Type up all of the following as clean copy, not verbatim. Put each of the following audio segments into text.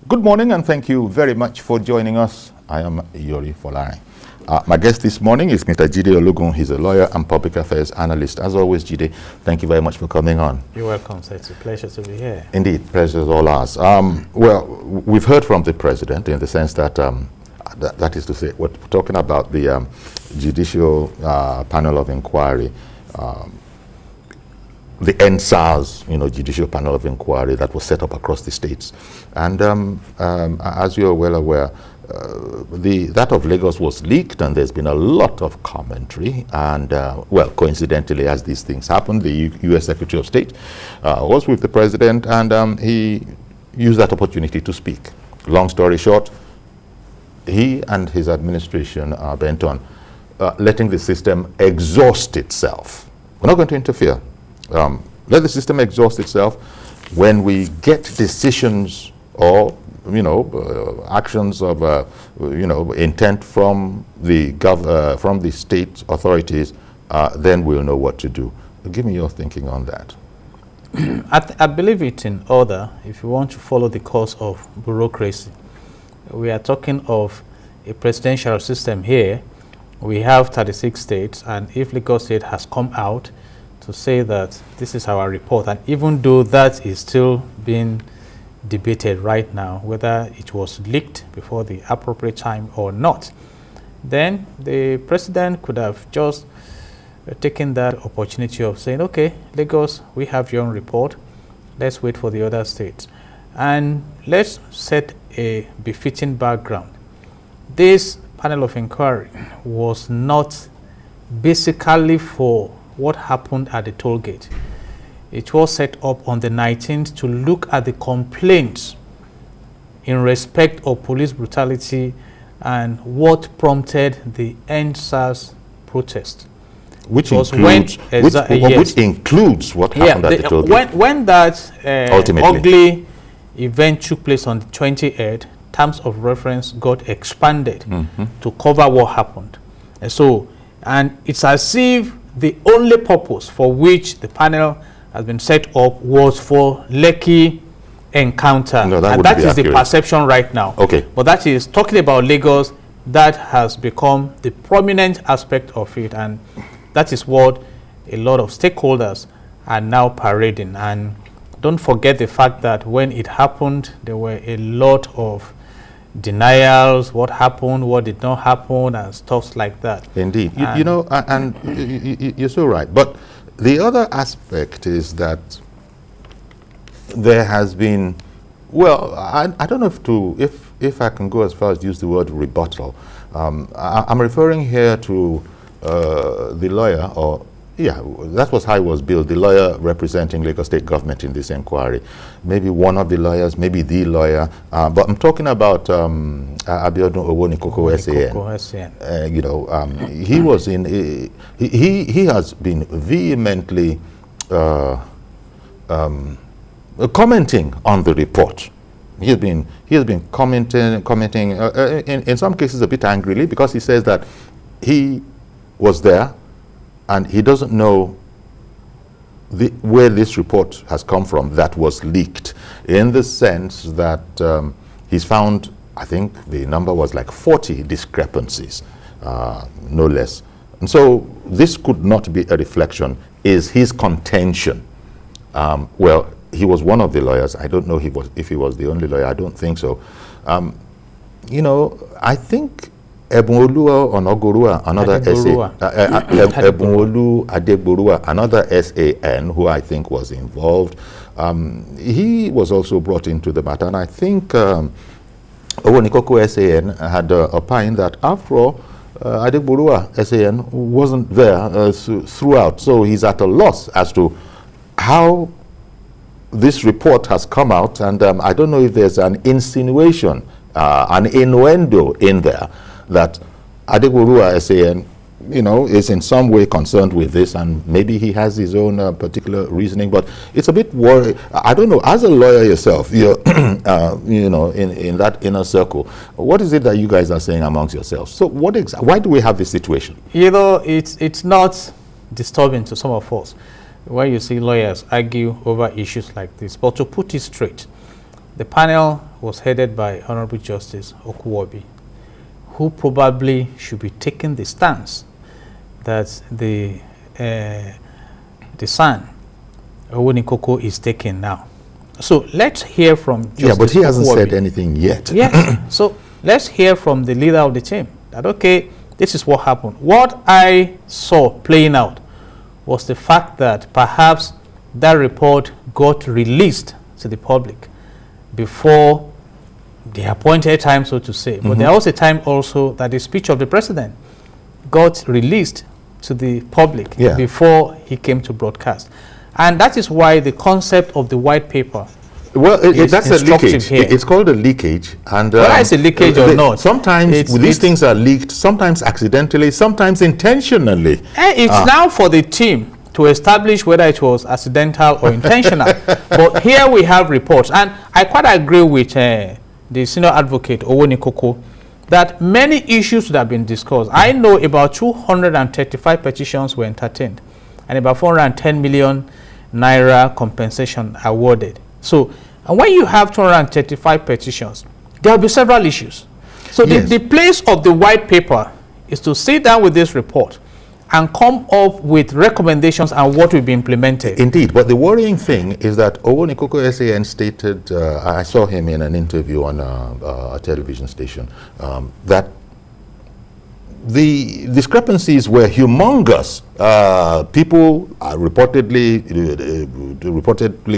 Good morning and thank you very much for joining us. I am Yori Folai. My guest this morning is Mr. Jide Ologun. He's a lawyer and public affairs analyst. As always, Jide, thank you very much for coming on. You're welcome, sir. It's a pleasure to be here. Indeed, pleasure is all ours. Well, we've heard from the president in the sense that, that is to say, we're talking about the judicial panel of inquiry, the EndSARS, judicial panel of inquiry that was set up across the states. And as you're well aware, that of Lagos was leaked, and there's been a lot of commentary. And well, coincidentally, as these things happened, the U.S. Secretary of State was with the president, and he used that opportunity to speak. Long story short, he and his administration are bent on letting the system exhaust itself. We're not going to interfere. Let the system exhaust itself. When we get decisions or actions of intent from the state authorities, then we'll know what to do. Give me your thinking on that. I believe it in order. If you want to follow the course of bureaucracy, we are talking of a presidential system here. We have 36 states, and if Lagos State has come out to say that this is our report, and even though that is still being debated right now, whether it was leaked before the appropriate time or not, then the president could have just taken that opportunity of saying, okay, Lagos, we have your own report, let's wait for the other states, and let's set a befitting background. This panel of inquiry was not basically for what happened at the toll gate. It was set up on the 19th to look at the complaints in respect of police brutality and what prompted the EndSARS protest. Which includes what happened at the toll gate. When that ugly event took place on the 28th, terms of reference got expanded to cover what happened. And it's as if the only purpose for which the panel has been set up was for Lekki encounter. No, and that is the perception right now. Okay. But that is talking about Lagos, that has become the prominent aspect of it, and that is what a lot of stakeholders are now parading. And don't forget the fact that when it happened, there were a lot of denials, what happened, what did not happen, and stuff like that. Indeed. And you're so right. But the other aspect is that there has been, well, I don't know if I can go as far as use the word rebuttal. I'm referring here to the lawyer, or yeah, that was how it was billed, the lawyer representing Lagos State government in this inquiry. Maybe one of the lawyers, maybe the lawyer, but I'm talking about Abiodun Owonikoko SAN. He was in, he has been vehemently commenting on the report. He has been commenting in some cases a bit angrily, because he says that he was there and he doesn't know where this report has come from that was leaked, in the sense that he's found, I think the number was like 40 discrepancies, no less. And so this could not be a reflection, is his contention. Well, he was one of the lawyers. I don't know if he was the only lawyer. I don't think so. I think Ebunolu Onogorua, another Ebunolu Adegborua, another SAN, who I think was involved, he was also brought into the matter. And I think Owonikoko SAN had opined that after all, Adegborua SAN wasn't there throughout. So he's at a loss as to how this report has come out. And I don't know if there's an insinuation, an innuendo in there, that Adegborua SAN, is in some way concerned with this, and maybe he has his own particular reasoning. But it's a bit worrying. I don't know. As a lawyer yourself, you're, in that inner circle, what is it that you guys are saying amongst yourselves? So why do we have this situation? It's not disturbing to some of us when you see lawyers argue over issues like this. But to put it straight, The panel was headed by Honorable Justice Okuwobi, who probably should be taking the stance that the son, Owonikoko, is taking now. So let's hear from Justice Yeah, but he hasn't Okuwobi. said anything yet. Yes. So let's hear from the leader of the team that, okay, this is what happened. What I saw playing out was the fact that perhaps that report got released to the public before the appointed time, so to say. But there was a time also that the speech of the president got released to the public before he came to broadcast. And that is why the concept of the white paper that's a leakage. Here. It's called a leakage. And whether it's a leakage or not. Sometimes these things are leaked, sometimes accidentally, sometimes intentionally. It's now for the team to establish whether it was accidental or intentional. But here we have reports. And I quite agree with the senior advocate, Owonikoko, that many issues should have been discussed. I know about 235 petitions were entertained and about 410 million naira compensation awarded. So, and when you have 235 petitions, there will be several issues. So the place of the white paper is to sit down with this report and come up with recommendations and what will be implemented. Indeed, but the worrying thing is that Owonikoko SAN stated, I saw him in an interview on a television station, that the discrepancies were humongous. People are reportedly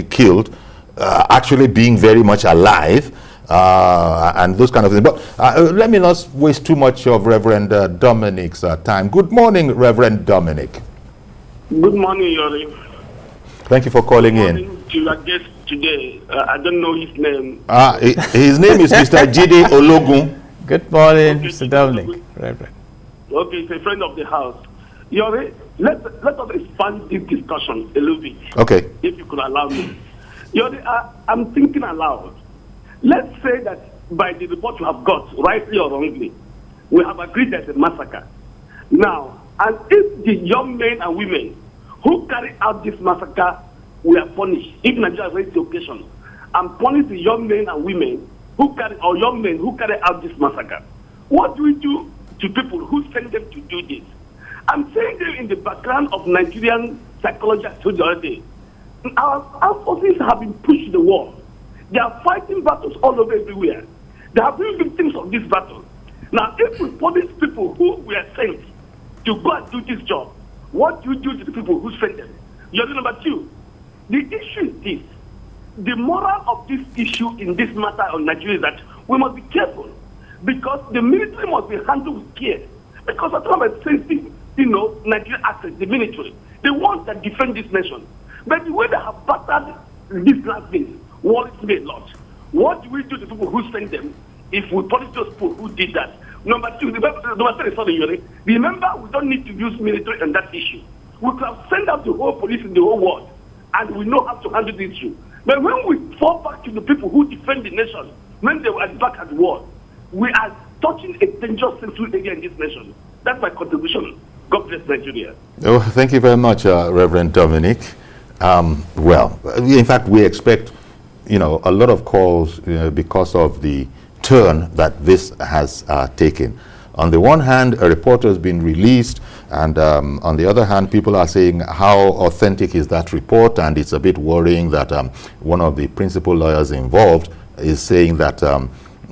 killed, actually being very much alive, and those kind of things. But let me not waste too much of Reverend Dominic's time. Good morning, Reverend Dominic. Good morning, Yori. Thank you for calling in. Good morning to your guest today. I don't know his name. His name is Mr. Jide Ologun. Good morning, Mr. Dominic. Reverend. Okay, he's a friend of the house. Yori, let us expand this discussion a little bit. Okay. If you could allow me. Yori, I'm thinking aloud. Let's say that by the report you have got, rightly or wrongly, we have agreed there's a massacre. Now, and if the young men and women who carry out this massacre were punished, if Nigeria raised the occasion, and punish the young men and women who carry out this massacre, what do we do to people who send them to do this? I'm saying them in the background of Nigerian psychology I told you the other day. Our forces have been pushed to the wall. They are fighting battles all over everywhere. They have been victims of this battle. Now, if we punish people who were sent to go and do this job, what do you do to the people who sent them? You're number two. The issue is this. The moral of this issue in this matter of Nigeria is that we must be careful, because the military must be handled with care. Because at times, sensitive, Nigerian assets, the military, the ones that defend this nation. But the way they have battered these last days worries me a lot. What do we do to people who send them if we punish those people who did that? Number three, remember, we don't need to use military on that issue. We could have sent out the whole police in the whole world, and we know how to handle the issue. But when we fall back to the people who defend the nation, when they were back at war, we are touching a dangerous sensitive area in this nation. That's my contribution. God bless Nigeria. Oh, thank you very much, Reverend Dominic. Well, in fact, we expect, a lot of calls because of the turn that this has taken. On the one hand, a report has been released, and on the other hand, people are saying, how authentic is that report? And it's a bit worrying that one of the principal lawyers involved is saying that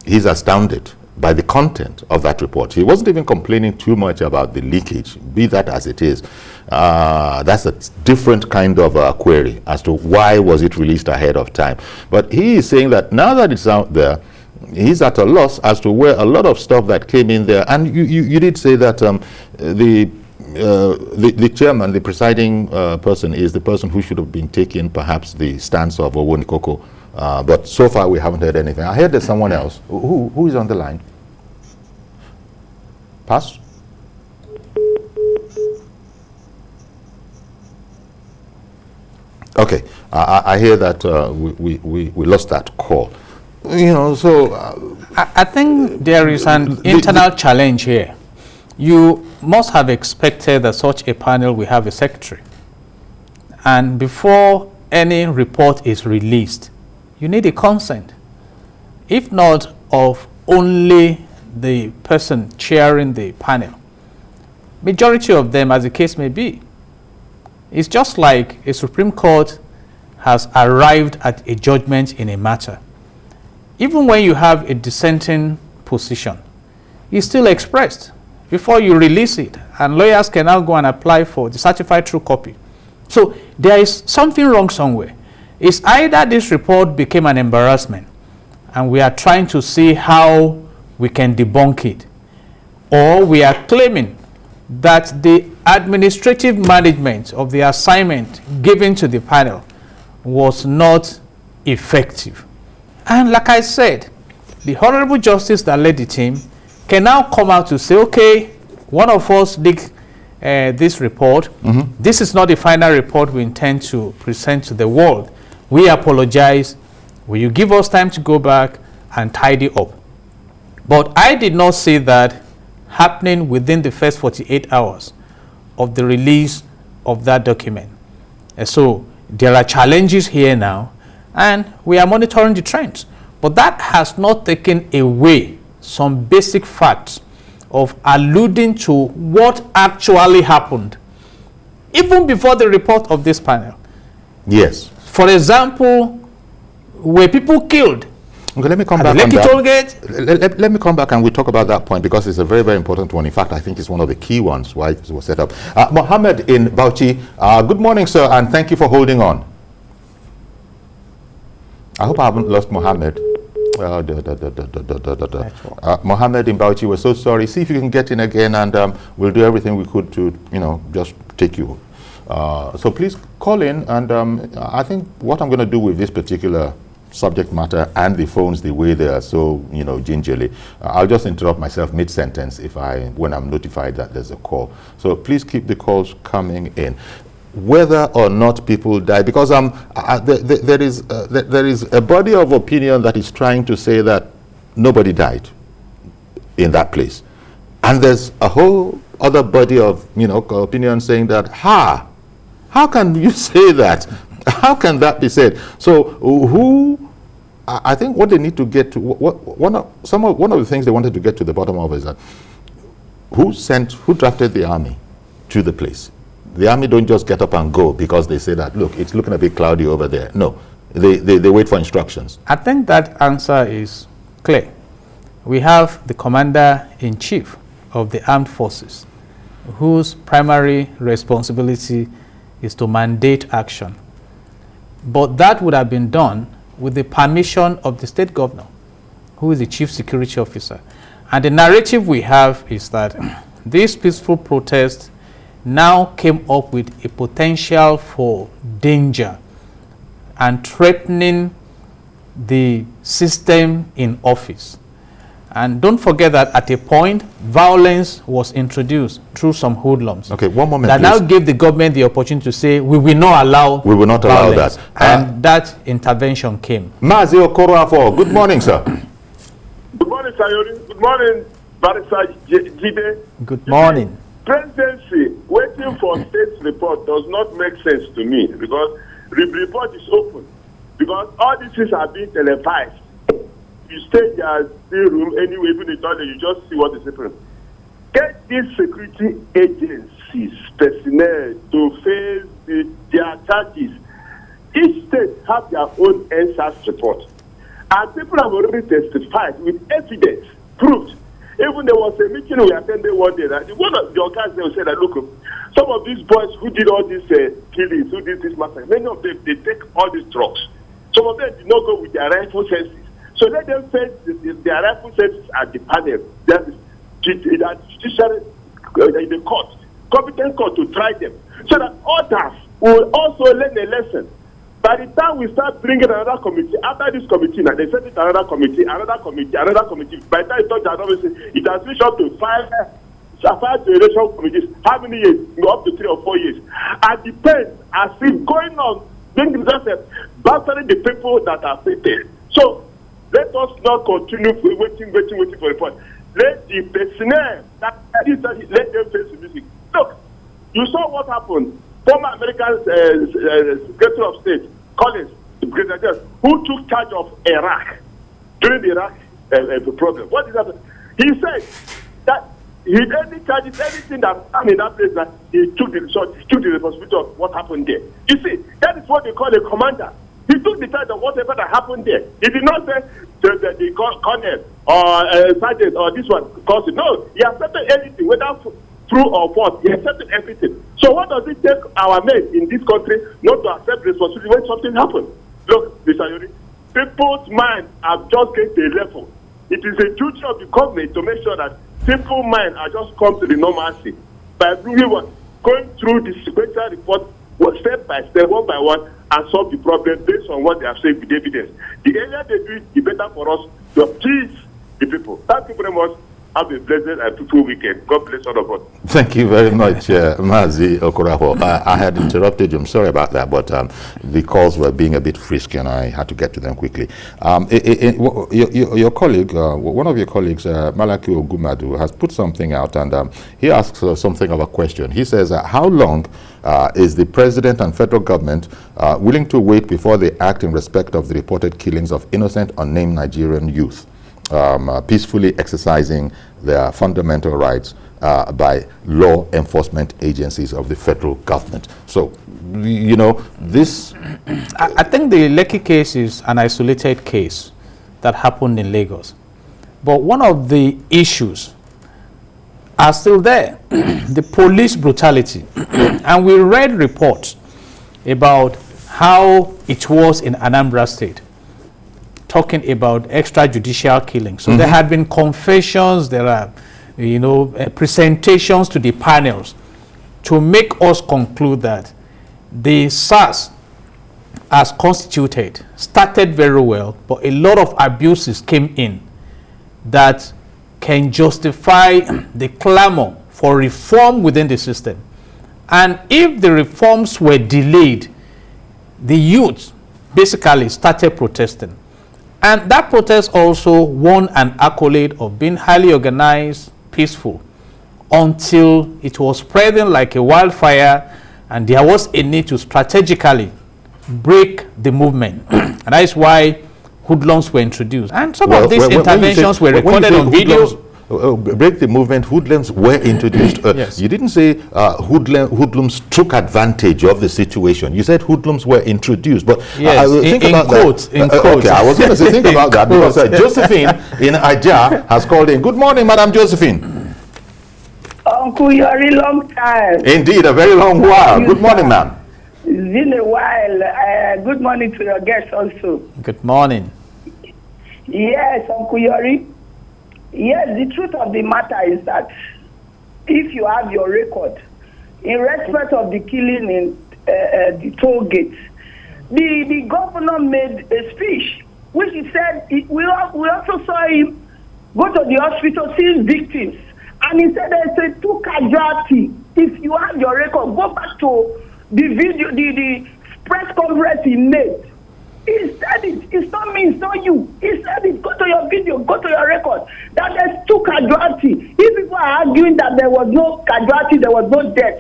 he's astounded by the content of that report. He wasn't even complaining too much about the leakage, be that as it is. That's a different kind of query as to why was it released ahead of time. But he is saying that now that it's out there, he's at a loss as to where a lot of stuff that came in there. And you did say that the chairman, the presiding person, is the person who should have been taking perhaps the stance of Owonikoko. But so far we haven't heard anything. I heard there's someone else. Who is on the line? Pass? Okay, I hear that we lost that call. I think there is an internal challenge here. You must have expected that such a panel will have a secretary. And before any report is released, you need a consent. if not of only the person chairing the panel. Majority of them, as the case may be. It's just like a Supreme Court has arrived at a judgment in a matter. Even when you have a dissenting position, it's still expressed before you release it, and lawyers can now go and apply for the certified true copy. So there is something wrong somewhere. It's either this report became an embarrassment and we are trying to see how we can debunk it, or we are claiming that the administrative management of the assignment given to the panel was not effective. And like I said, the Honorable Justice that led the team can now come out to say, okay, one of us leaked this report. This is not the final report we intend to present to the world. We apologize. Will you give us time to go back and tidy up? But I did not see that happening within the first 48 hours of the release of that document. And so there are challenges here now, and we are monitoring the trends. But that has not taken away some basic facts of alluding to what actually happened, even before the report of this panel. Yes. For example, were people killed? Okay, let me come back on that. Let me come back and we talk about that point, because it's a very, very important one. In fact, I think it's one of the key ones why it was set up. Mohammed in Bauchi, good morning, sir, and thank you for holding on. I hope I haven't lost Mohammed. Mohammed in Bauchi, we're so sorry. See if you can get in again, and we'll do everything we could to, just take you. So please call in, and I think what I'm going to do with this particular subject matter and the phones, the way they are so, gingerly, I'll just interrupt myself mid-sentence when I'm notified that there's a call. So please keep the calls coming in. Whether or not people die, because there is a body of opinion that is trying to say that nobody died in that place, and there's a whole other body of opinion saying that how can you say that? How can that be said? So I think what they need to get to, one of the things they wanted to get to the bottom of is that who drafted the army to the place? The army don't just get up and go because they say that, look, it's looking a bit cloudy over there. No, they wait for instructions. I think that answer is clear. We have the Commander-in-Chief of the Armed Forces, whose primary responsibility is to mandate action. But that would have been done with the permission of the state governor, who is the chief security officer. And the narrative we have is that this peaceful protest now came up with a potential for danger and threatening the system in office. And don't forget that at a point, violence was introduced through some hoodlums. Okay, one moment, that please. now gave the government the opportunity to say, we will not allow violence. That. And that intervention came. Mazi Okoroafo, good morning, sir. Good morning, Sayori. Good morning, Barrister Jide. Good morning. Presidency waiting for state's report does not make sense to me, because the report is open. Because all these things are being televised. You stay in your room anyway, even in the toilet, you just see what is happening. Get these security agencies, personnel, to face their charges. Each state have their own EndSARS report. And people have already testified with evidence, proved. Even there was a meeting we attended one day, that one of the guys there said that, look, some of these boys who did all these killings, who did this massacre, many of them, they take all these drugs. Some of them did not go with their rifle senses. So let them face their rifle senses at the panel. That is judicial in the court, competent court to try them. So that others will also learn a lesson. By the time we start bringing another committee, after this committee, now they send it to another committee. By the time it touches it has reached up to five generation committees. How many years? Up to 3 or 4 years. And depends as if going on, being just battering the people that are affected. So let us not continue waiting for report. Let the personnel let them face the music. Look, you saw what happened. Former American Secretary of State, Collins, who took charge of Iraq. during the Iraq problem. What is that? He said that he only charges anything that happened in that place, that he took the responsibility of what happened there. You see, that is what they call a commander. He took the charge of whatever that happened there. He did not say the colonel or sergeant or this one caused it. No, he accepted anything, whether true or false. He accepted everything. So what does it take our men in this country not to accept responsibility when something happens? Look, Mr. Yori, people's minds have just get to a level. It is a duty of the government to make sure that simple minds are just come to the normalcy by really going through the sequential report step by step, one by one, and solve the problem based on what they have said with evidence. The earlier they do it, the better for us to please the people. Thank you very much. Have a blessed and fruitful weekend. God bless all of us. Thank you very much, Mazi Okorafor. I had interrupted you. I'm sorry about that, but the calls were being a bit frisky and I had to get to them quickly. Your colleague, one of your colleagues, Malaki Ogumadu, has put something out, and he asks something of a question. He says, how long is the president and federal government willing to wait before they act in respect of the reported killings of innocent, unnamed Nigerian youth? Peacefully exercising their fundamental rights by law enforcement agencies of the federal government. So, you know, this... I think the Lekki case is an isolated case that happened in Lagos. But one of the issues are still there. The police brutality. And we read reports about how it was in Anambra State, talking about extrajudicial killings. So there had been confessions, there are, you know, presentations to the panels to make us conclude that the SARS as constituted started very well, but a lot of abuses came in that can justify the clamor for reform within the system. And if the reforms were delayed, the youth basically started protesting. And that protest also won an accolade of being highly organized, peaceful, until it was spreading like a wildfire, and there was a need to strategically break the movement. And that is why hoodlums were introduced. And some of these interventions were recorded on videos. Break the movement, hoodlums were introduced. Yes. You didn't say hoodlums took advantage of the situation. You said hoodlums were introduced. But yes, think about quotes, that. quotes. Okay, I was going to say, think about that, because Josephine in Aja has called in. Good morning, Madam Josephine. Uncle, you're a long time. Indeed, a very long while. Good morning, ma'am. It's been a while. Good morning to your guests also. Good morning. Yes, Uncle Yori. Yes, the truth of the matter is that if you have your record in respect of the killing in the toll gate, the governor made a speech which he said we also saw him go to the hospital seeing victims, and he said there's a 2 casualty. If you have your record, go back to the video, the press conference he made. He said it. It's not me, it's not you. He said it. Go to your video, go to your record. That there's 2 casualty. If people are arguing that there was no casualty, there was no death,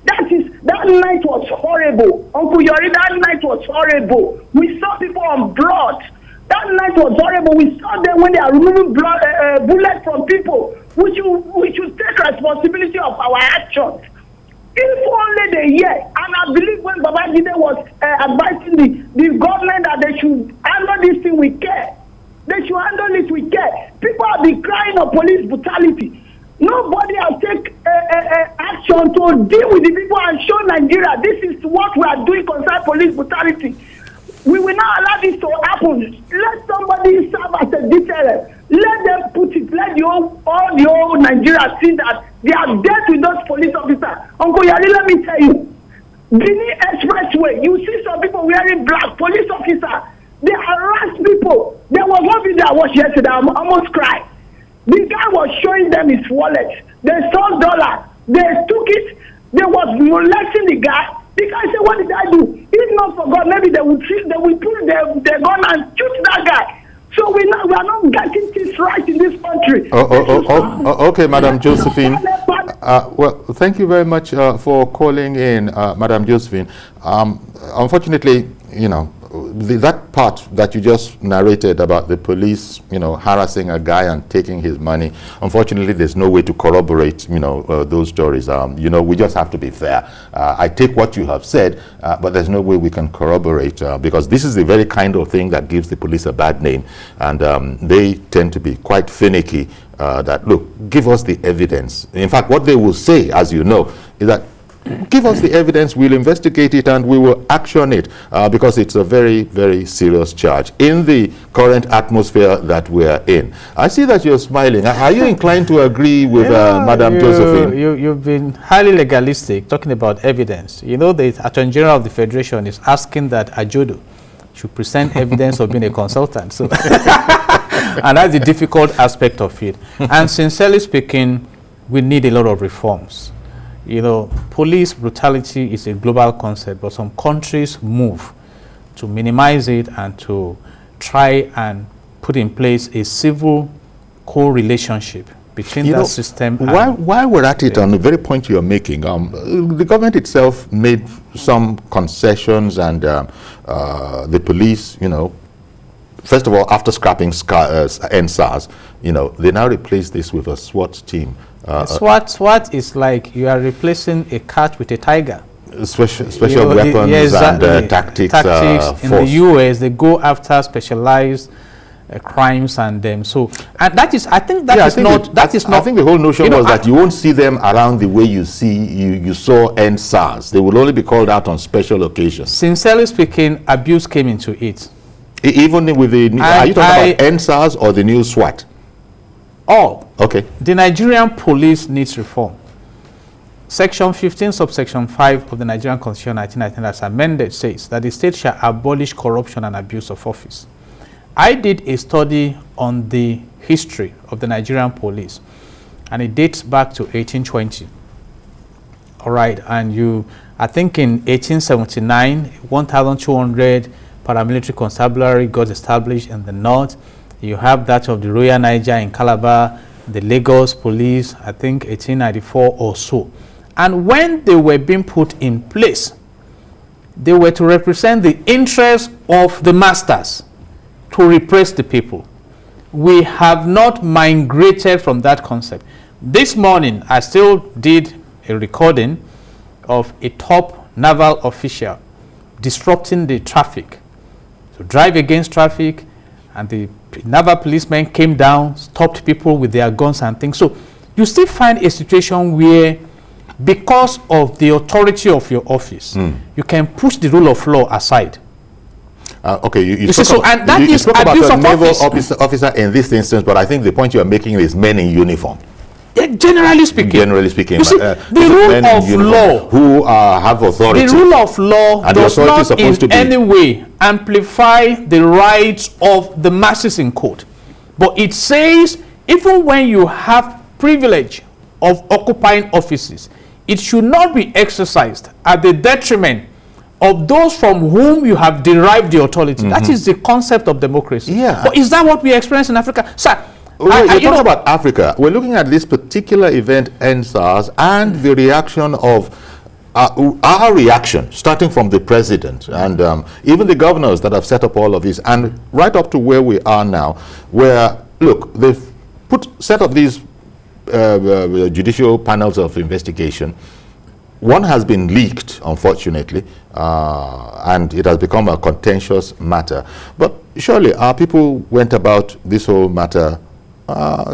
that night was horrible. Uncle Yori, that night was horrible. We saw people on blood. That night was horrible. We saw them when they are removing bullets from people. We should take responsibility of our actions. If only they hear, and I believe when Babajide was advising the government that they should handle this thing with care. They should handle it with care. People have been crying of police brutality. Nobody has taken action to deal with the people and show Nigeria this is what we are doing concerning police brutality. We will not allow this to happen. Let somebody serve as a deterrent. Let them put it. Let all the whole Nigeria see that they are dealt with those police officers. Uncle Yari, let me tell you, Guinea Expressway, you see some people wearing black, police officers. They harass people. There was one video I watched yesterday. I almost cried. The guy was showing them his wallet. They saw $. They took it. They was molesting the guy. The guy said, "What did I do? If not for God, maybe they will pull their gun and shoot that guy." So we are not getting things right in this country. Okay, Madam Josephine. Well, thank you very much for calling in, Madam Josephine. Unfortunately, you know, that part that you just narrated about the police, harassing a guy and taking his money, unfortunately, there's no way to corroborate, those stories. We just have to be fair. I take what you have said, but there's no way we can corroborate because this is the very kind of thing that gives the police a bad name, and they tend to be quite finicky. That look, give us the evidence. In fact, what they will say, as you know, is that give us the evidence, we'll investigate it, and we will action it because it's a very, very serious charge in the current atmosphere that we're in. I see that you're smiling. Are you inclined to agree with Madam Josephine? You've been highly legalistic talking about evidence. The Attorney General of the Federation is asking that Ajodo should present evidence of being a consultant. So and that's the difficult aspect of it. And sincerely speaking, we need a lot of reforms. Police brutality is a global concept, but some countries move to minimize it and to try and put in place a civil co-relationship between that system. While we're at it, on the very point you're making, the government itself made some concessions, and the police, first of all, after scrapping EndSARS, they now replace this with a SWAT team. SWAT is like you are replacing a cat with a tiger. Special weapons and tactics. In the US, they go after specialized crimes and that is. I think that is not. That is not. I think the whole notion was that you won't see them around the way you saw EndSARS. They will only be called out on special occasions. Sincerely speaking, abuse came into it. Even with the, are you talking about EndSARS or the new SWAT? All. Okay. The Nigerian police needs reform. Section 15, subsection 5 of the Nigerian Constitution 1919 as amended says that the state shall abolish corruption and abuse of office. I did a study on the history of the Nigerian police, and it dates back to 1820. All right, and I think in 1879, 1,200 paramilitary constabulary got established in the north. You have that of the Royal Niger in Calabar, the Lagos police, I think 1894 or so. And when they were being put in place, they were to represent the interests of the masters, to repress the people. We have not migrated from that concept. This morning, I still did a recording of a top naval official disrupting the traffic, to drive against traffic, and the naval policemen came down, stopped people with their guns and things. So you still find a situation where, because of the authority of your office, you can push the rule of law aside. Okay, you spoke about a naval officer in this instance, but I think the point you are making is men in uniform. Yeah, generally speaking. Generally speaking. The rule of law, who have authority. The rule of law does not in any way amplify the rights of the masses in court. But it says, even when you have privilege of occupying offices, it should not be exercised at the detriment of those from whom you have derived the authority. That is the concept of democracy. Yeah. But is that what we experience in Africa? Sir, we're talking about Africa. We're looking at this particular event, EndSARS, and the reaction of our reaction, starting from the president and even the governors that have set up all of this, and right up to where we are now, where, look, they've set up these judicial panels of investigation. One has been leaked, unfortunately, and it has become a contentious matter. But surely our people went about this whole matter,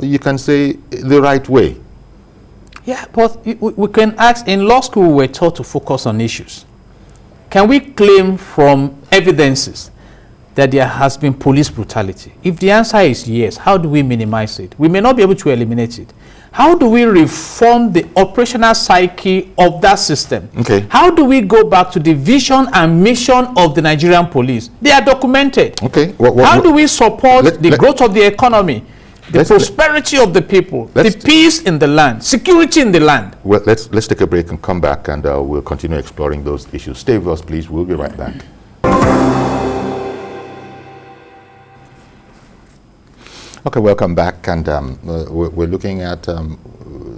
you can say, the right way. Yeah, but we can ask, in law school we were taught to focus on issues. Can we claim from evidences that there has been police brutality? If the answer is yes, how do we minimize it? We may not be able to eliminate it. How do we reform the operational psyche of that system? Okay. How do we go back to the vision and mission of the Nigerian police? They are documented. Okay. How do we support the growth of the economy, the prosperity of the people, the peace in the land, security in the land? Well, let's take a break and come back, and we'll continue exploring those issues. Stay with us, please. We'll be right back. Okay, welcome back, and we're looking at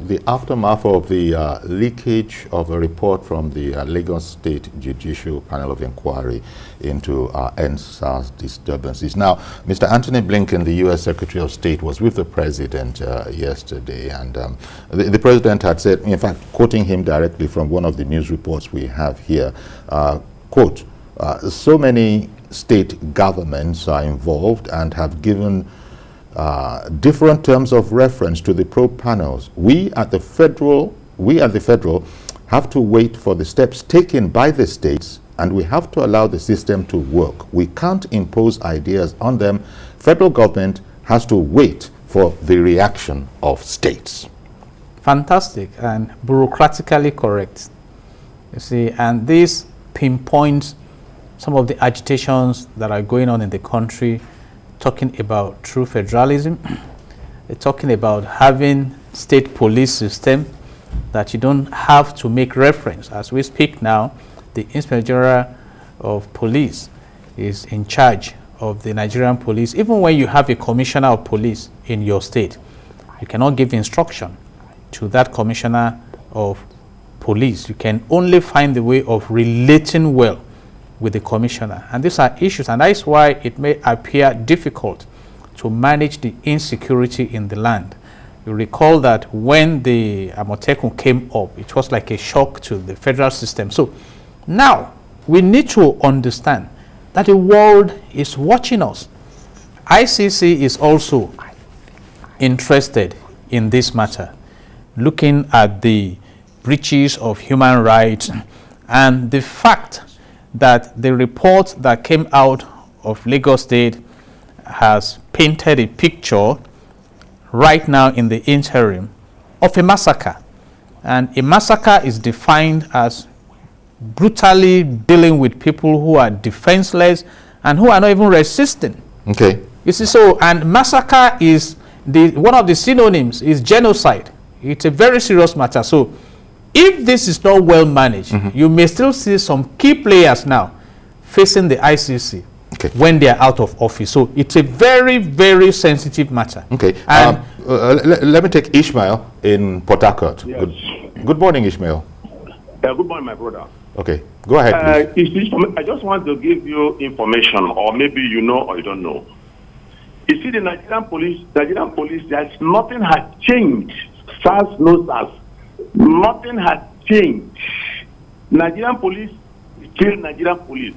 the aftermath of the leakage of a report from the Lagos State Judicial Panel of Inquiry into EndSARS disturbances. Now, Mr. Anthony Blinken, the U.S. Secretary of State, was with the President yesterday, and the President had said, in fact, quoting him directly from one of the news reports we have here, quote, so many state governments are involved and have given different terms of reference to the probe panels. We at the federal have to wait for the steps taken by the states, and we have to allow the system to work. We can't impose ideas on them. Federal government has to wait for the reaction of states. Fantastic and bureaucratically correct. You see, and this pinpoints some of the agitations that are going on in the country, talking about true federalism, talking about having state police system, that you don't have to make reference. As we speak now, the Inspector General of Police is in charge of the Nigerian police. Even when you have a commissioner of police in your state, you cannot give instruction to that commissioner of police. You can only find the way of relating well with the commissioner. And these are issues, and that's why it may appear difficult to manage the insecurity in the land. You recall that when the Amotekun came up, it was like a shock to the federal system. So now we need to understand that the world is watching us. ICC is also interested in this matter, looking at the breaches of human rights and the fact that the report that came out of Lagos State has painted a picture right now in the interim of a massacre. And a massacre is defined as brutally dealing with people who are defenseless and who are not even resisting. Okay. You see, so, and massacre is one of the synonyms is genocide. It's a very serious matter. So if this is not well managed, you may still see some key players now facing the ICC when they are out of office. So it's a very, very sensitive matter. Okay. Let me take Ishmael in Port Harcourt. Yes. Good morning, Ishmael. Good morning, my brother. Okay. Go ahead, please. I just want to give you information, or maybe you know or you don't know. You see, the Nigerian police, there's nothing has changed. SARS knows SARS. Nothing has changed. Nigerian police is still Nigerian police.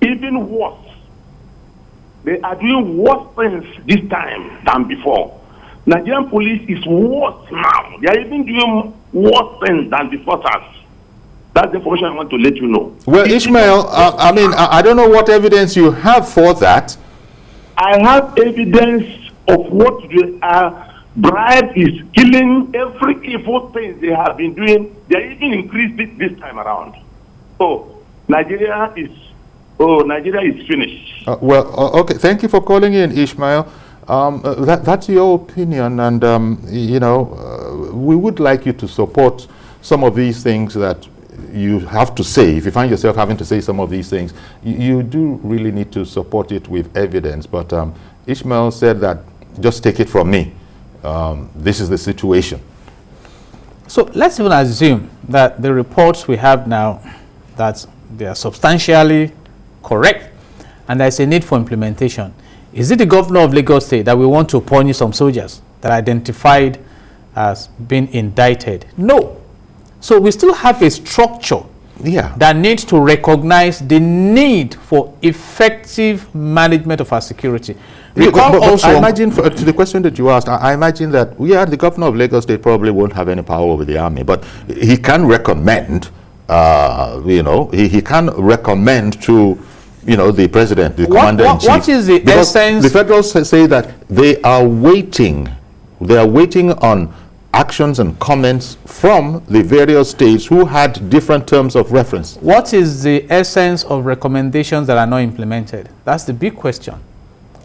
Even worse, they are doing worse things this time than before. Nigerian police is worse now. They are even doing worse things than before SARS. That's the information I want to let you know. Well, Ishmael, I don't know what evidence you have for that. I have evidence of what they are. Bribe is killing. Every evil thing they have been doing, they even increased it this time around. So Nigeria is finished. Okay. Thank you for calling in, Ishmael. That's your opinion, and we would like you to support some of these things that you have to say. If you find yourself having to say some of these things, you do really need to support it with evidence. But Ishmael said that, just take it from me. This is the situation. So let's even assume that the reports we have now, that they are substantially correct and there's a need for implementation. Is it the governor of Lagos State that we want to punish some soldiers that are identified as being indicted? No. So we still have a structure that needs to recognize the need for effective management of our security. But I imagine, to the question that you asked, I imagine that the governor of Lagos State probably won't have any power over the army, but he can recommend, he can recommend to, the president, the commander-in-chief. What is the essence? The federals say that they are waiting on actions and comments from the various states who had different terms of reference. What is the essence of recommendations that are not implemented? That's the big question.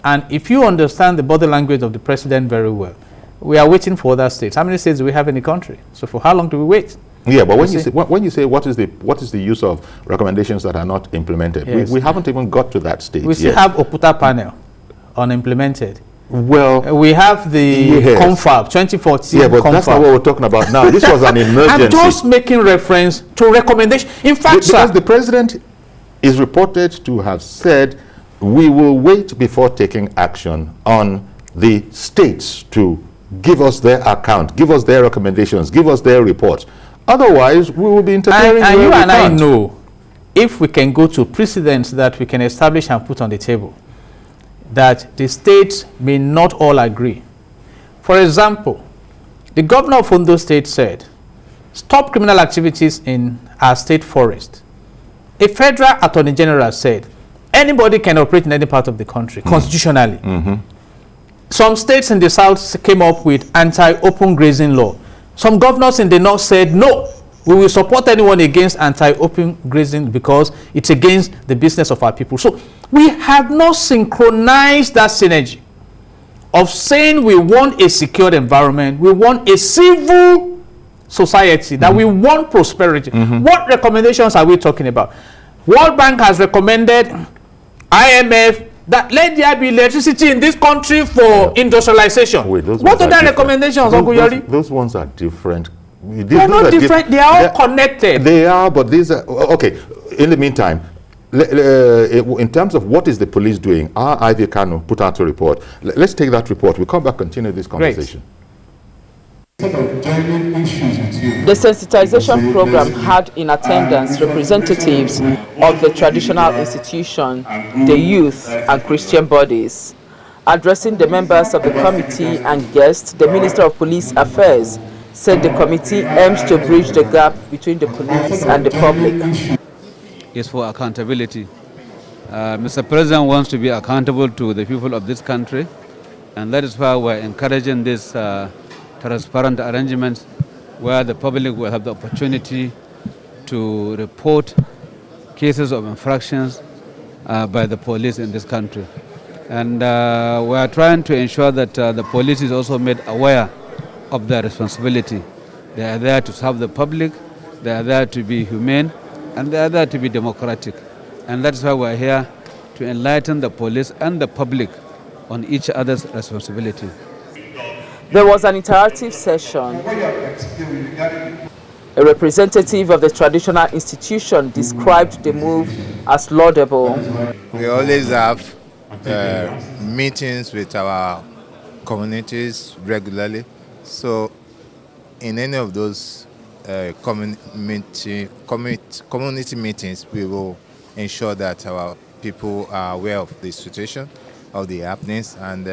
And if you understand the body language of the president very well, we are waiting for other states. How many states do we have in the country? So for how long do we wait? Yeah, but when you say what is the use of recommendations that are not implemented, we haven't even got to that stage. We still have Oputa panel unimplemented. Well, we have the confab 2014. Yeah, but confab. That's not what we're talking about now. This was an emergency. I'm just making reference to recommendation. In fact, because the president is reported to have said, we will wait before taking action on the states to give us their account, give us their recommendations, give us their reports. Otherwise, we will be interfering. And you and I know, if we can go to precedents that we can establish and put on the table, that the states may not all agree. For example, the governor of Ondo State said, stop criminal activities in our state forest. A federal attorney general said, anybody can operate in any part of the country, constitutionally. Some states in the south came up with anti-open grazing law. Some governors in the north said, no, we will support anyone against anti-open grazing because it's against the business of our people. So we have not synchronized that synergy of saying we want a secured environment, we want a civil society, that we want prosperity. What recommendations are we talking about? World Bank has recommended, IMF, that let there be electricity in this country for industrialization. Wait, what are the recommendations, Uncle Yori? Those ones are different. They are not different. They are all connected. They are, but these are okay. In the meantime, in terms of what is the police doing, our Ivy Kano put out a report. Let's take that report. We'll come back, continue this conversation. The sensitization program had in attendance representatives of the traditional institution, the youth, and Christian bodies. Addressing the members of the committee and guests, the Minister of Police Affairs said the committee aims to bridge the gap between the police and the public. Is for accountability. Mr. President wants to be accountable to the people of this country, and that is why we're encouraging this transparent arrangements where the public will have the opportunity to report cases of infractions by the police in this country. And we are trying to ensure that the police is also made aware of their responsibility. They are there to serve the public, they are there to be humane, and they are there to be democratic. And that's why we're here to enlighten the police and the public on each other's responsibility. There was an interactive session. A representative of the traditional institution described the move as laudable. We always have meetings with our communities regularly. So in any of those community meetings, we will ensure that our people are aware of the situation, of the happenings, and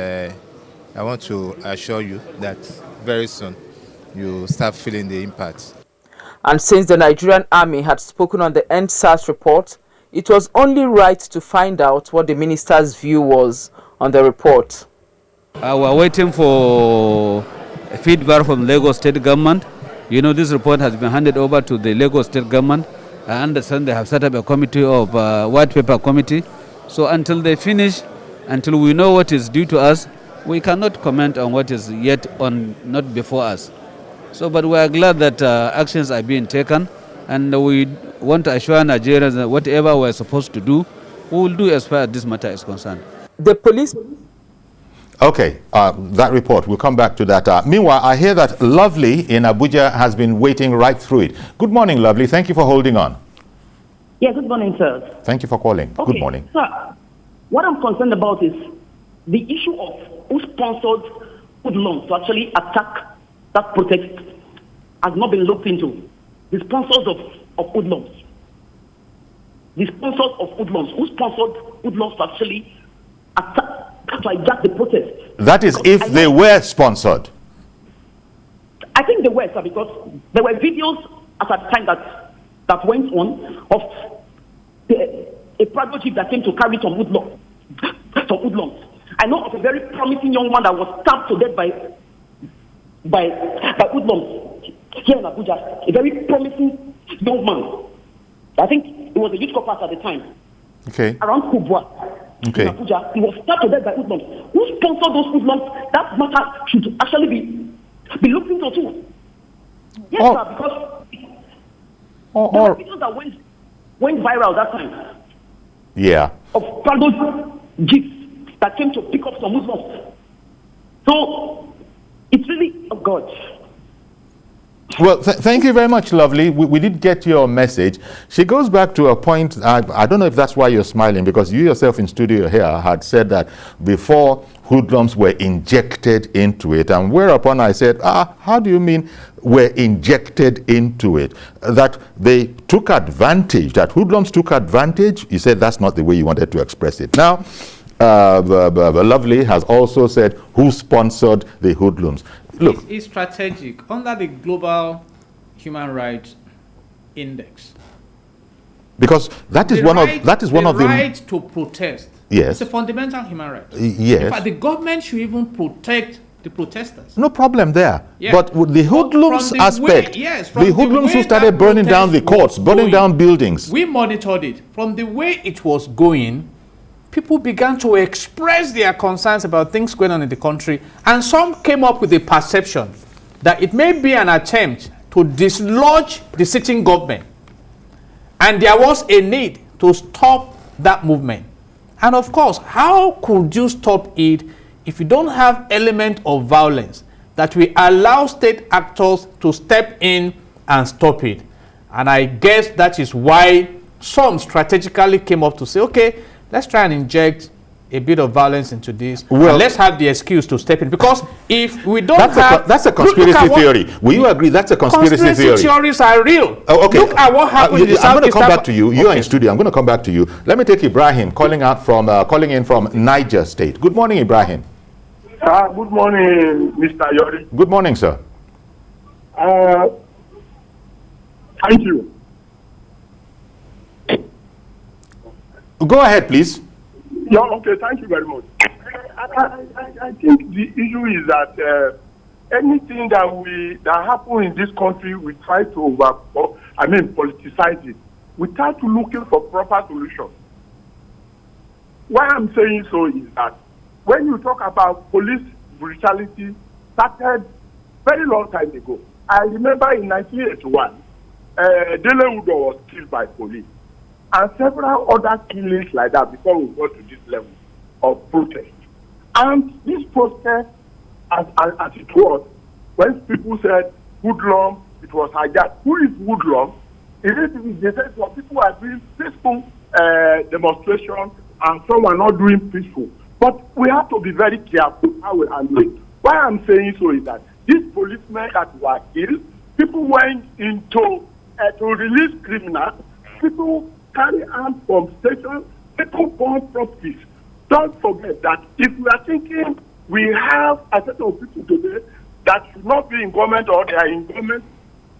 I want to assure you that very soon you start feeling the impact. And since the Nigerian Army had spoken on the EndSARS report, it was only right to find out what the minister's view was on the report. We're waiting for feedback from Lagos State government. You know, this report has been handed over to the Lagos State government. I understand they have set up a committee of white paper committee. So until they finish, until we know what is due to us, we cannot comment on what is yet not before us. So, but we are glad that actions are being taken, and we want to assure Nigerians that whatever we are supposed to do, we will do as far as this matter is concerned. The police... Okay, that report, we'll come back to that. Meanwhile, I hear that Lovely in Abuja has been waiting right through it. Good morning, Lovely. Thank you for holding on. Yeah, good morning, sir. Thank you for calling. Okay, good morning. Sir, what I'm concerned about is the issue of who sponsored hoodlums to actually attack that protest has not been looked into. The sponsors of hoodlums. The sponsors of hoodlums. Who sponsored hoodlums to actually hijack the protest? That is if they were sponsored. I think they were, sir, because there were videos at the time that went on of a private jeep that came to carry some hoodlums. I know of a very promising young man that was stabbed to death by hoodlums here in Abuja. A very promising young man. I think he was a youth corps at the time. Okay. Around Kubwa. Okay. In Abuja. He was stabbed to death by hoodlums. Who sponsored those hoodlums? That matter should actually be looked into too. Yes, sir, because there were videos that went viral that time. Yeah. Of private jeeps that came to pick up some Muslims So it's really, oh God. Well, thank you very much, Lovely. We did get your message. She goes back to a point, I don't know if that's why you're smiling, because you yourself in studio here had said that before hoodlums were injected into it, and whereupon I said, how do you mean were injected into it? That they took advantage, that hoodlums took advantage? You said that's not the way you wanted to express it. Now, Lovely has also said who sponsored the hoodlums. Look, it's strategic. Under the Global Human Rights Index, because that is one of the right to protest. Yes, it's a fundamental human right. Yes, in fact, the government should even protect the protesters. No problem there. Yeah. But with the hoodlums aspect, the hoodlums who started burning down the courts, burning down buildings. We monitored it. From the way it was going, people began to express their concerns about things going on in the country, and some came up with the perception that it may be an attempt to dislodge the sitting government, and there was a need to stop that movement. And of course, how could you stop it if you don't have element of violence that will allow state actors to step in and stop it? And I guess that is why some strategically came up to say, okay, let's try and inject a bit of violence into this. Well, and let's have the excuse to step in. Because if we don't that's a conspiracy theory. Will you agree that's a conspiracy theory? Conspiracy theories are real. Oh, okay. Look at what happened in the I'm going to come back to you. You are okay. in studio. I'm going to come back to you. Let me take Ibrahim calling in from Niger State. Good morning, Ibrahim. Good morning, Mr. Yori. Good morning, sir. Thank you. Go ahead, please. Yeah, okay, thank you very much. I think the issue is that anything that happens in this country, we try to politicize it. We try to look for proper solutions. Why I'm saying so is that when you talk about police brutality, started very long time ago. I remember in 1981, Jide Ologun was killed by police, and several other killings like that before we got to this level of protest. And this protest, as it was, when people said hoodlum, it was hijacked. Who is hoodlum? They said some people are doing peaceful demonstration and some are not doing peaceful. But we have to be very careful how we handle it. Why I'm saying so is that these policemen that were killed, people went into to release criminals, people carry arms from stations, people burn properties. Don't forget that if we are thinking we have a set of people today that should not be in government or they are in government,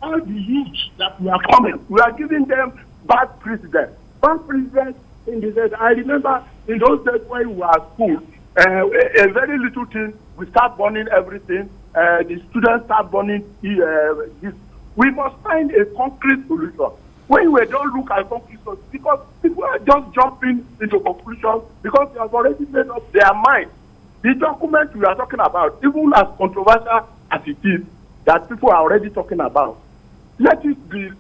all the youth that we are coming, we are giving them bad precedent. Bad precedent in the sense, I remember in those days when we were at school, a very little thing, we start burning everything, the students start burning this. We must find a concrete solution. When we don't look at concrete solutions, because people are just jumping into conclusions because they have already made up their mind. The document we are talking about, even as controversial as it is, that people are already talking about, let it be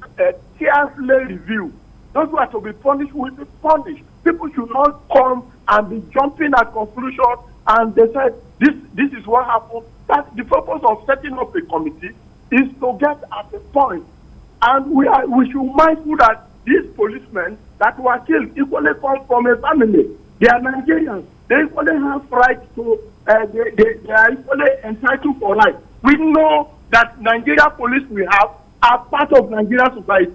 carefully reviewed. Those who are to be punished will be punished. People should not come and be jumping at conclusions and they said, this is what happened. That's the purpose of setting up a committee, is to get at the point. And we should be mindful that these policemen that were killed equally come from a family. They are Nigerians. They equally have rights to, they are equally entitled for life. We know that Nigeria police we have are part of Nigerian society.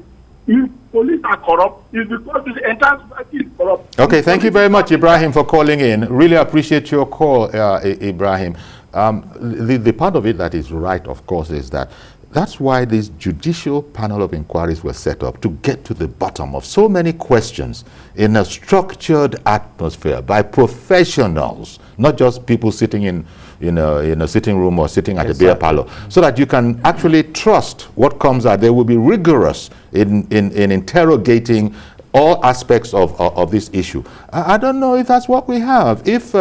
If police are corrupt, it's because the entire society is corrupt. Okay, thank you very much, Ibrahim, for calling in. Really appreciate your call, Ibrahim. The part of it that is right, of course, is that that's why this judicial panel of inquiries were set up, to get to the bottom of so many questions in a structured atmosphere by professionals, not just people sitting in a sitting room or sitting at a beer parlor, so that you can actually trust what comes out. They will be rigorous in interrogating all aspects of this issue. I don't know if that's what we have. If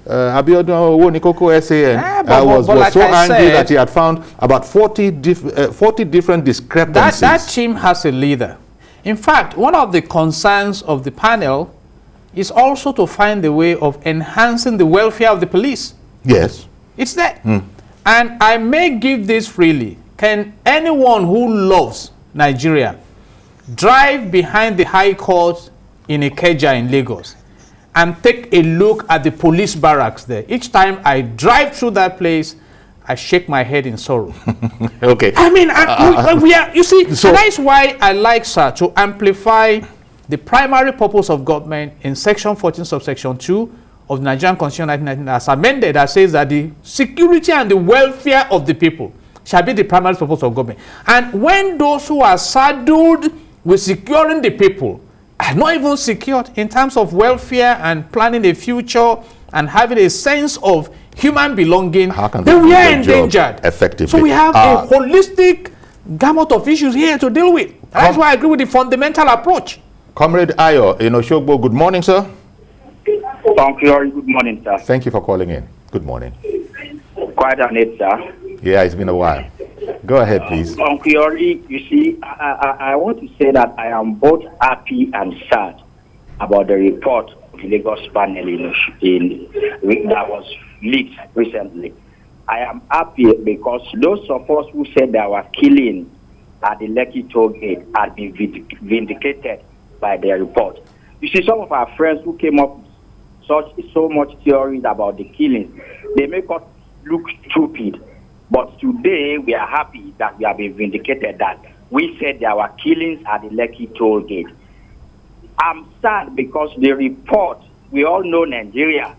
Abiodun Owonikoko SAN was like so angry that he had found about 40 different discrepancies. That team has a leader. In fact, one of the concerns of the panel is also to find a way of enhancing the welfare of the police. Yes. It's there. And I may give this freely. Can anyone who loves Nigeria drive behind the High Court in Ikeja in Lagos and take a look at the police barracks there? Each time I drive through that place, I shake my head in sorrow. Okay. I mean, we are, you see, so that's why I like, sir, to amplify the primary purpose of government in Section 14, subsection 2 of the Nigerian Constitution 1999 as amended, that says that the security and the welfare of the people shall be the primary purpose of government. And when those who are saddled with securing the people are not even secured in terms of welfare and planning a future and having a sense of human belonging, then we are endangered. Effectively. So we have a holistic gamut of issues here to deal with. That's why I agree with the fundamental approach. Comrade Ayo in Oshogbo, good morning, sir. Thank you. Good morning, sir. Thank you for calling in. Good morning. Quite an it, sir. Yeah, it's been a while. Go ahead, please. You see, I want to say that I am both happy and sad about the report of the Lagos panel that was leaked recently. I am happy because those of us who said there were killings at the Lekki toll gate had been vindicated by their report. You see, some of our friends who came up with so much theories about the killings, they make us look stupid. But today we are happy that we have been vindicated that we said there were killings at the Lekki toll gate. I'm sad because the report, we all know Nigeria.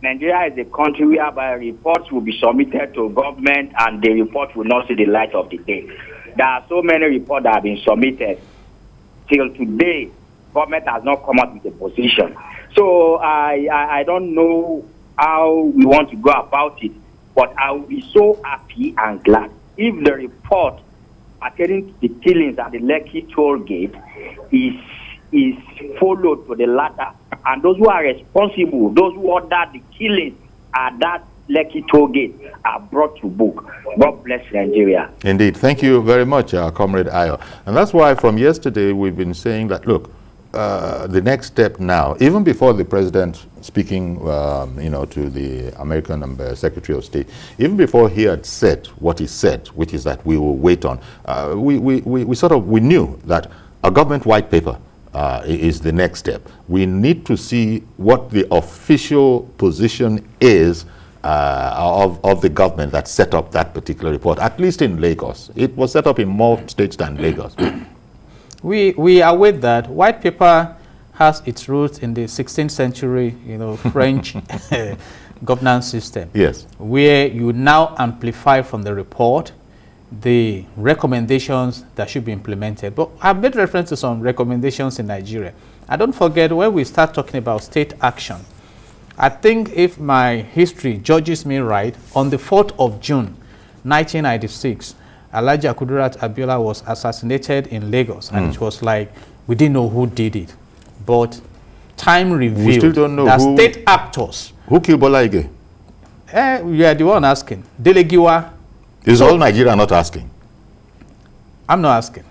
Nigeria is a country whereby reports will be submitted to government and the report will not see the light of the day. There are so many reports that have been submitted. Till today, government has not come out with a position. So I don't know how we want to go about it, but I will be so happy and glad if the report pertaining to the killings at the Lekki toll gate is followed to the latter, and those who are responsible, those who ordered the killings at that Lekki toll gate are brought to book. God bless Nigeria. Indeed. Thank you very much, Comrade Ayo. And that's why from yesterday we've been saying that, look, the next step now, even before the president speaking, to the American Secretary of State, even before he had said what he said, which is that we will wait on, we knew that a government white paper is the next step. We need to see what the official position is of the government that set up that particular report, at least in Lagos. It was set up in more states than Lagos. We await that. White paper has its roots in the 16th century, French governance system. Yes. Where you now amplify from the report the recommendations that should be implemented. But I've made reference to some recommendations in Nigeria. And don't forget, when we start talking about state action, I think if my history judges me right, on the 4th of June, 1996, Alhaji Kudirat Abiola was assassinated in Lagos, and it was like we didn't know who did it, but time revealed we still don't know that state actors. Who killed Bola Ige? You are the one asking. Delegiwa. Is all Nigeria not asking? I'm not asking.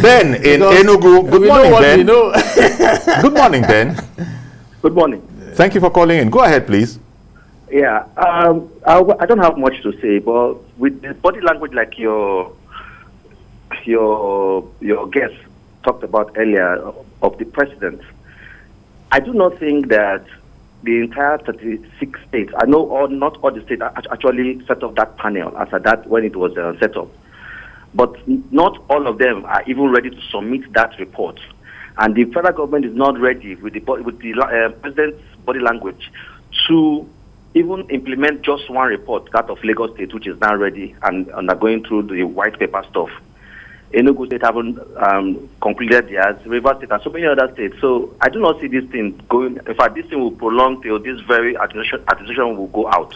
Ben in Enugu. Good morning, Ben. Good morning, Ben. Good morning. Thank you for calling in. Go ahead, please. Yeah, I don't have much to say, but with the body language like your guest talked about earlier of the president, I do not think that the entire 36 states, I know not all the states actually set up that panel as that when it was set up, but not all of them are even ready to submit that report. And the federal government is not ready with the president's body language to even implement just one report, that of Lagos State, which is now ready and undergoing through the white paper stuff. Enugu State haven't concluded theirs, Rivers State, and so many other states. So I do not see this thing going. In fact, this thing will prolong till this very administration will go out.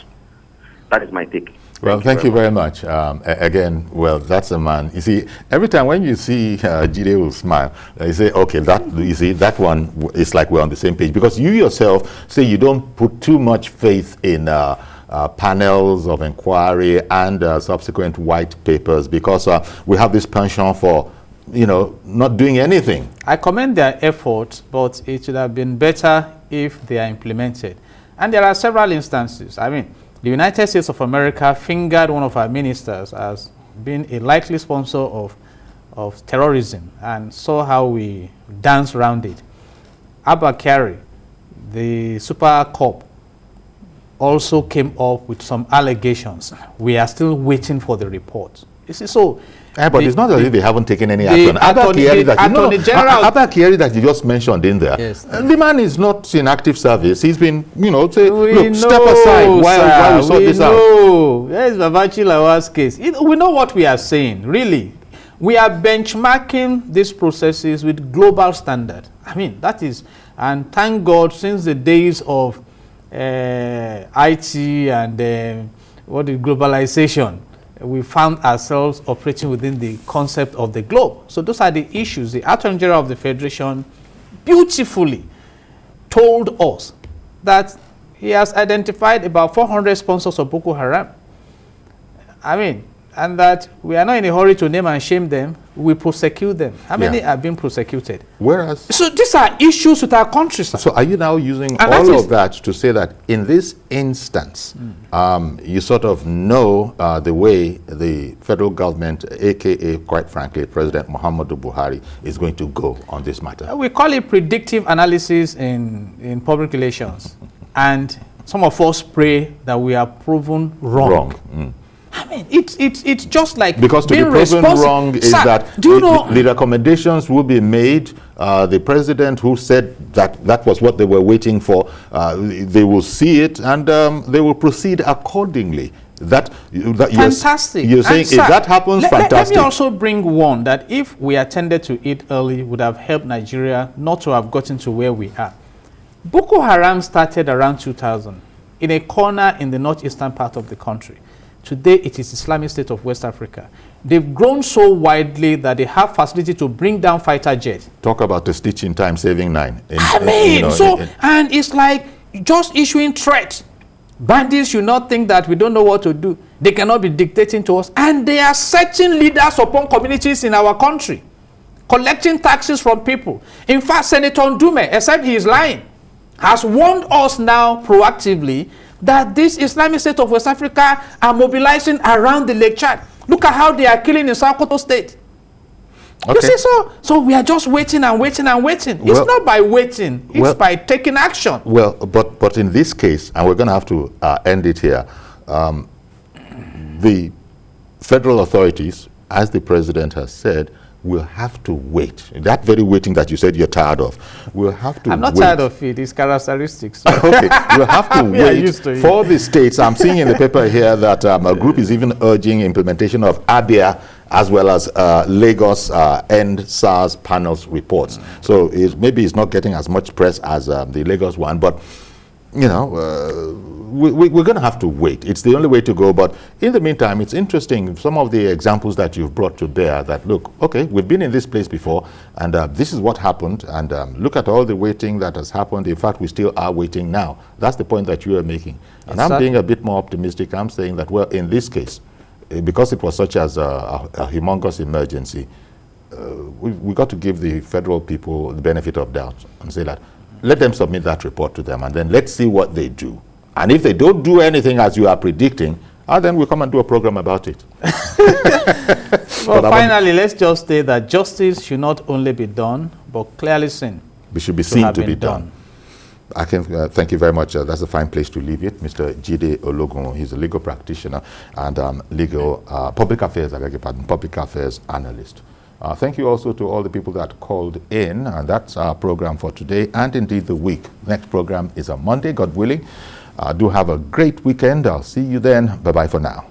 That is my take. Well, thank you very much. Again, well, that's a man. You see, every time when you see Jide will smile, you say, okay, that one is like we're on the same page. Because you yourself say you don't put too much faith in panels of inquiry and subsequent white papers because we have this penchant for, not doing anything. I commend their efforts, but it should have been better if they are implemented. And there are several instances. I mean, the United States of America fingered one of our ministers as being a likely sponsor of terrorism and saw how we danced around it. Abba Kyari, the super cop, also came up with some allegations. We are still waiting for the report. You see, so but it's not as if they haven't taken any action. Abba Kyari that you just mentioned in there, yes. The man is not in active service. He's been, look, step aside while we sort this out. That is Babachi Lawa's case. We know what we are saying, really. We are benchmarking these processes with global standard. I mean, that is, and thank God, since the days of IT and globalization, we found ourselves operating within the concept of the globe. So those are the issues. The Attorney General of the Federation beautifully told us that he has identified about 400 sponsors of Boko Haram. I mean, and that we are not in a hurry to name and shame them. We prosecute them. How many are being prosecuted? Whereas, so these are issues with our country, sir. So are you now using all of that to say that in this instance, you sort of know the way the federal government, aka, quite frankly, President Muhammadu Buhari, is going to go on this matter? We call it predictive analysis in public relations. And some of us pray that we are proven wrong. I mean, it's just like because to be proven wrong is that the recommendations will be made. The president who said that was what they were waiting for, they will see it and they will proceed accordingly. Fantastic. You're saying if that happens, fantastic. Let me also bring one that if we attended to it early, would have helped Nigeria not to have gotten to where we are. Boko Haram started around 2000 in a corner in the northeastern part of the country. Today, it is Islamic State of West Africa. They've grown so widely that they have facility to bring down fighter jets. Talk about the stitch in time, saving 9. And it's like just issuing threats. Bandits should not think that we don't know what to do. They cannot be dictating to us. And they are setting leaders upon communities in our country, collecting taxes from people. In fact, Senator Ndume, except he is lying, has warned us now proactively that this Islamic State of West Africa are mobilizing around the Lake Chad. Look at how they are killing in Sokoto State. Okay. You see, so we are just waiting and waiting and waiting. Well, it's not by waiting, it's by taking action. Well, but in this case, and we're going to have to end it here, the federal authorities, as the president has said, will have to wait. That very waiting that you said you're tired of, we'll have to I'm not tired of it, it's characteristics. Okay, we'll have to wait for the states. I'm seeing in the paper here that a group is even urging implementation of ABIA as well as Lagos EndSARS panel's reports. So maybe it's not getting as much press as the Lagos one, but we're going to have to wait. It's the only way to go. But in the meantime, it's interesting, some of the examples that you've brought to bear that, look, okay, we've been in this place before, and this is what happened, and look at all the waiting that has happened. In fact, we still are waiting now. That's the point that you are making. And I'm being a bit more optimistic. I'm saying that, well, in this case, because it was such as a humongous emergency, we got to give the federal people the benefit of doubt and say that, let them submit that report to them, and then let's see what they do. And if they don't do anything as you are predicting, then we'll come and do a program about it. Well, finally, let's just say that justice should not only be done, but clearly seen. It should be seen to be done. I can thank you very much. That's a fine place to leave it. Mr. Jide Ologun, he's a legal practitioner and public affairs analyst. Thank you also to all the people that called in, and that's our program for today and indeed the week. Next program is on Monday, God willing. Do have a great weekend. I'll see you then. Bye-bye for now.